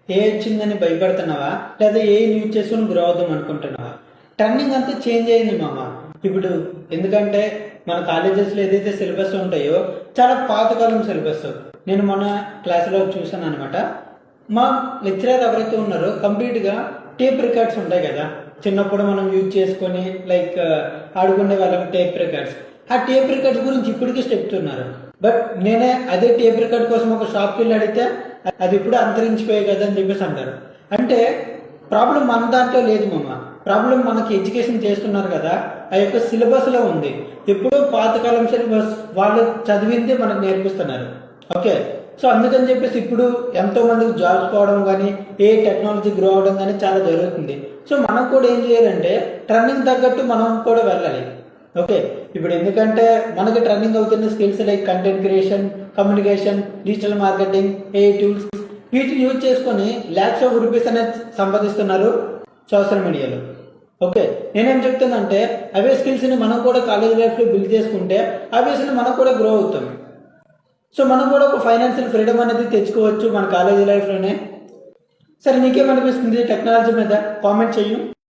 ఏ వచ్చిందని భయపడుతున్నావా లేదా ఏ యూజ్ చేసుకుని గ్రో అవుదాం అనుకుంటున్నావా? టర్నింగ్ అంతా చేంజ్ అయింది మామ. ఇప్పుడు ఎందుకంటే మన కాలేజెస్లో ఏదైతే సిలబస్ ఉంటాయో చాలా పాతకాలం సిలబస్. నేను మొన్న క్లాసులో చూసాను అనమాట. మా లెక్చరర్ ఎవరైతే ఉన్నారో కంప్లీట్గా టేప్ రికార్డ్స్ ఉంటాయి కదా, చిన్నప్పుడు మనం యూజ్ చేసుకొని లైక్ ఆడుకునే వాళ్ళం టేప్ రికార్డ్స్. ఆ టేప్ రికార్డ్స్ గురించి ఇప్పటికీ చెప్తున్నారు. బట్ నేనే అదే టేప్ రికార్డ్ కోసం ఒక షాప్కి వెళ్ళి అడిగితే అది ఇప్పుడు అంతరించిపోయాయి కదా అని చెప్పేసి అంటారు. అంటే ప్రాబ్లం మన దాంట్లో లేదు మామ. ప్రాబ్లం మనకి ఎడ్యుకేషన్ చేస్తున్నారు కదా, ఆ యొక్క సిలబస్లో ఉంది. ఎప్పుడో పాతకాలం సిలబస్ వాళ్ళు చదివింది మనకు నేర్పిస్తున్నారు. ఓకే, సో అందుకని చెప్పేసి ఇప్పుడు ఎంతో మందికి జాబ్స్ పోవడం కానీ ఏ టెక్నాలజీ గ్రో అవడం కానీ చాలా జరుగుతుంది. సో మనం కూడా ఏం చేయాలంటే ట్రెండింగ్ తగ్గట్టు మనం కూడా వెళ్ళాలి. ఓకే, ఇప్పుడు ఎందుకంటే మనకి ట్రెండింగ్ అవుతున్న skills like content creation, communication, digital marketing, ఏ టూల్స్, వీటిని యూజ్ చేసుకొని లాక్స్ ఆఫ్ రూపీస్ అనేది సంపాదిస్తున్నారు సోషల్ మీడియాలో. ఓకే, నేనేం చెప్తానంటే అవే స్కిల్స్ని మనం కూడా కాలేజ్ లైఫ్లో బిల్డ్ చేసుకుంటే ఆబ్వియస్లీ మనం కూడా గ్రో అవుతాం. సో మనం కూడా ఒక ఫైనాన్షియల్ ఫ్రీడమ్ అనేది తెచ్చుకోవచ్చు మన కాలేజీ లైఫ్లోనే. సరే, నీకేమనిపిస్తుంది టెక్నాలజీ మీద? కామెంట్ చెయ్యి.